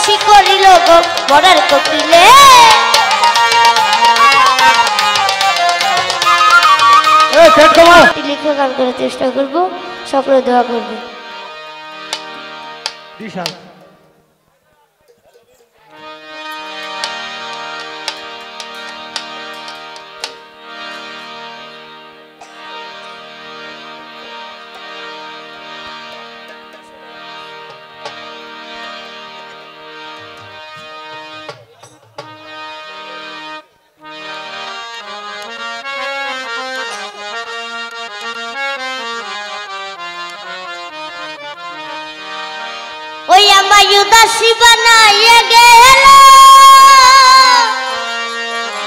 উদাসী করিল গো মরার কোকিলে। লিখে গান করার চেষ্টা করবো, সকলে দোয়া করবে। ওই আমায় উদাসী বানাইয়া গেল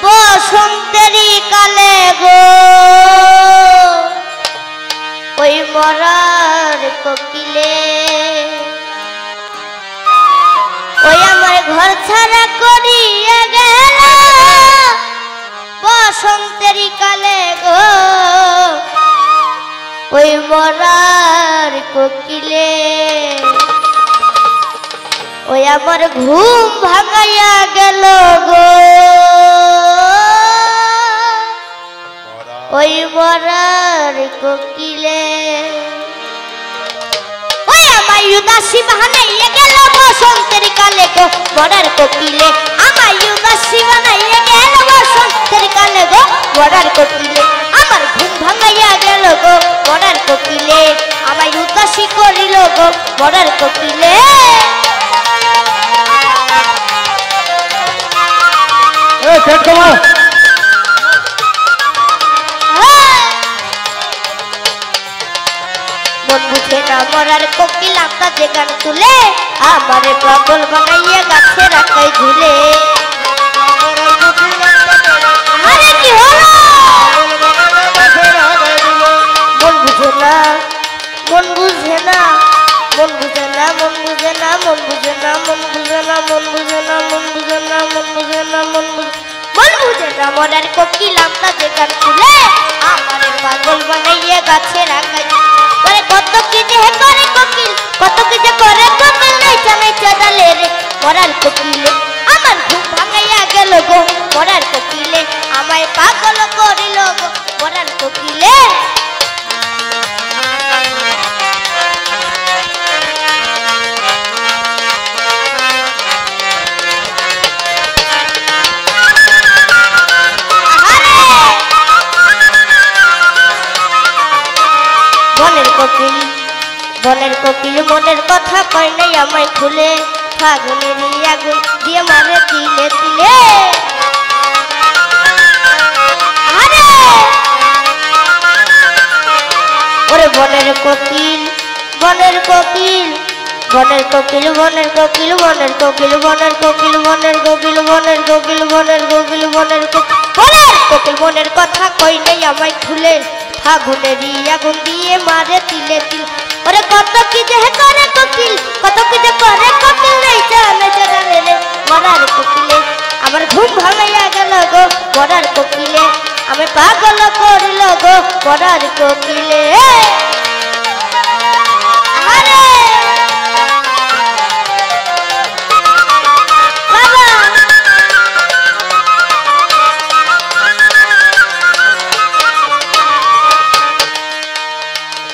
বসন্তেরই কালে গো, ওই মরার কোকিলে। ওই আমার ঘর ছাড়া করিয়া গেল বসন্তেরই কালে গো, ওই মরার কোকিলে। ওই আমার ঘুম ভাঙাইয়া গেল গো, ওই মরার কোকিলে। ওই আমায় উদাসী বানাইয়া গেল বসন্তের কালে গো মরার কোকিলে। আমায় উদাসী বানাইয়া গেল বসন্তের কালে গো মরার কোকিলে। আমার ঘুম ভাঙাইয়া গেল গো মরার কোকিলে। আমায় উদাসী করিল গো মরার কোকিলে। মন বুঝে না মরার কোকিল আকাশে গান তুলে, আমারে পাগল বানাইয়া গাছে রাখাই ঝুলে। আরে কি হলো? মন বুঝে না, মন বুঝে না, মন বুঝে না, মন বুঝে না, মন বুঝে না, মন বুঝে না, মন বুঝে না, মন বুঝে না, মন বুঝে না, মন বুঝে না মরার কোকিল আকাশে গান তুলে, আমারে পাগল বানাইয়া গাছে রাখাই। কত কি যে করে কোকিল, কত কি যে করে কোকিল, নাইচা নাইচা ডালে রে মরার কোকিলে। আমার ঘুম ভাঙাইয়া গেল গো মরার কোকিলে। আমায় পাগল করিল গো মরার কোকিলে। বনের কোকিল মনের কথা কয় নাই আমায় খুলে, ফাগুনেরই আগুন দিয়ে মারে তিলে তিলে। ওরে বনের কোকিল, বনের কোকিল, বনের কোকিল, বনের কোকিল, বনের কোকিল, বনের কোকিল, বনের কোকিল, বনের কোকিল, বনের কোকিল, বনের কোকিল মনের কথা কয় নাই আমায় খুলে, ফাগুনেরই আগুন দিয়ে মারে তিলে তিলে। ওরে কত কি যে করে কোকিল, কত কি যে করে কোকিল, নাইচা নাইচা ডালে রে মরার কোকিলে। আমার ঘুম ভাঙাইয়া গেল গো মরার কোকিলে। আমি পাগল করিল গো মরার কোকিলে।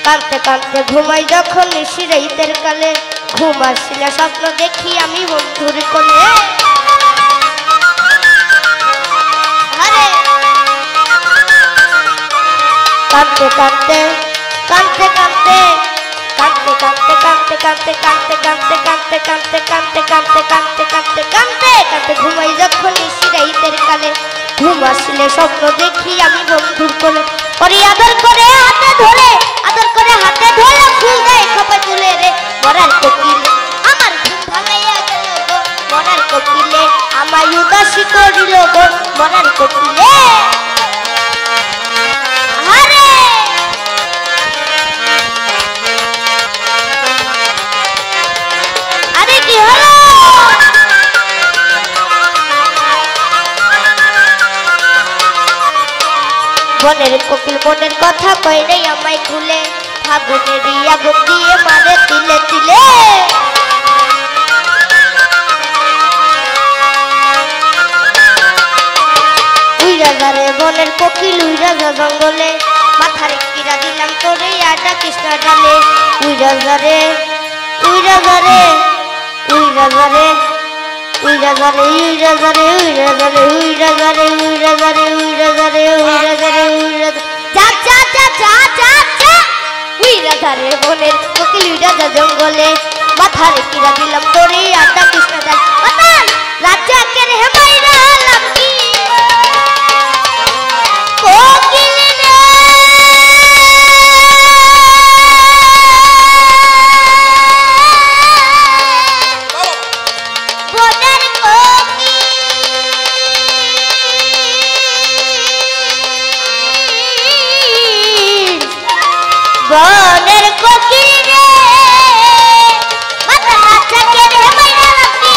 কাঁদতে কাঁদতে ঘুমাই যখন নিশিরাইতের কালে, ঘুম আসি না স্বপ্ন দেখি আমি বন্ধুর কোলে। কাঁদতে কাঁদতে কাঁদতে কাঁদতে কাঁদতে কাঁদতে কাঁদতে কাঁদতে কাঁদতে কাঁদতে কাঁদতে কাঁদতে কাঁদতে কাঁদতে কাঁদতে কাঁদতে কাঁদতে ঘুমাই যখন নিশিরাইতের কালে, ঘুম আসলে স্বপ্ন দেখি আমি বন্ধুর কোলে। ওরে আদর করে হাতে ধরে, আদর করে হাতে ধরে ফুল দেয় খোপা তুলে রে মরার কোকিলে। আমার ঘুম ভাঙাইয়া গেল গো মরার কোকিলে। আমায় উদাসী করিল গো মরার কোকিলে। আরে কি হলো? বনের কোকিল মনের কথা কয় নাই আমায় খুলে, ফাগুনেরই আগুন দিয়ে মারে তিলে তিলে। রাজারে বনের কোকিল উই রাজা জঙ্গলে মাথার কিরা দিলাম তোরে আটা কৃষ্ণ ডালে উই রাজারে উই রাজারে উই রাজারে উই রাজারে উই রাজারে উই রাজারে উই রাজারে উই রাজারে উই রাজারে উই রাজারে উই রাজা যা যা যা যা যা যা উই রাজারে বনের কোকিল উই রাজা জঙ্গলে মাথার কিরা দিলাম তোরে আটা কৃষ্ণ ডালে মাতাল রাজা কে রে মাইরা লাভ কি কোকিল রে বনের কোকিল বনের কোকিল রে মাথা রাজা কে রে মাইরা লাভ কি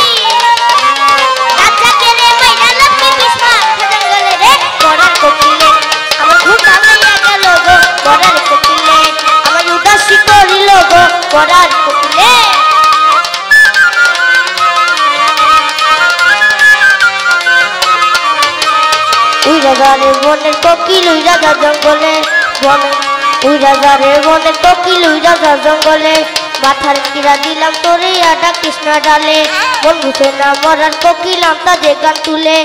রাজা কে রে মাইরা লাভ কি কৃষ্ণ জঙ্গলে রে বনের কোকিলে আমার ঘুম ভাঙাইয়া গেল গো বনের কোকিলে আমার উদাসী করিল গো বনের কোকিলে উই রাজারে বনের কোকিল উই রাজা জঙ্গলে বনের উই রাজারে বনের কোকিল উই রাজা জঙ্গলে মাথার কিরা দিলাম তোরে আটা কৃষ্ণ ডালে মন বুঝে না মরার কোকিল আমতা যে গান তুলে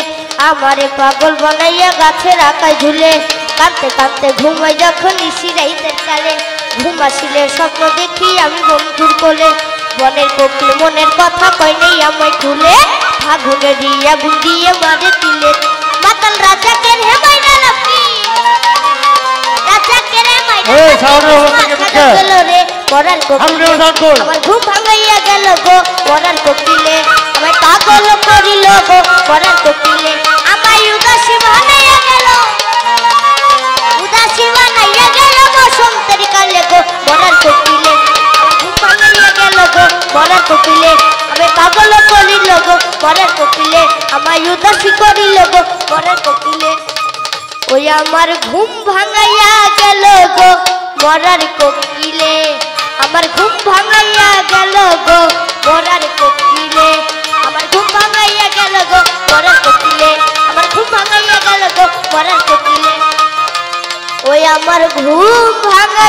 আমারে পাগল বানাইয়া গাছের আকায় ঝুলে কাঁদতে কাঁদতে ঘুমাই যখন নিশি রাইতের কালে ঘুম আসিলে স্বপ্ন দেখি আমি বন্ধুর কোলে বনের কোকিল মনের কথা কই নেই আমায় খুলে ফাগুনে দিয়া আগুন দিয়ে মারে তিলে মাতাল রাজা কে রে মাইরা লাভ কি রাজা কে রে মাইরা এই সাউন্ড গেল রে বনের কোকিল আমার ঘুম ভাঙাইয়া গেল গো বনের কোকিলে আমার পাগল করিল গো বনের কোকিলে আমার উদাসী বানাইয়া গেল উদাসী বানাইয়া গেল বসন্তের কালে গো বনের কোকিলে আমার ঘুম ভাঙাইয়া গেল গো বনের কোকিলে আমি পাগল করিল গো বনের কোকিলে আমার উদাসী করিল গো বনের কোকিলে ওই আমার ঘুম ভাঙাইয়া গেল গো বনের কোকিলে আমার ঘুম ভাঙাইয়া গেল গো বনের কোকিলে আমার ঘুম ভাঙাইয়া গেল গো বনের কোকিলে আমার ঘুম ভাঙাইয়া গেল গো বনের কোকিলে ওই আমার ঘুম ভাঙা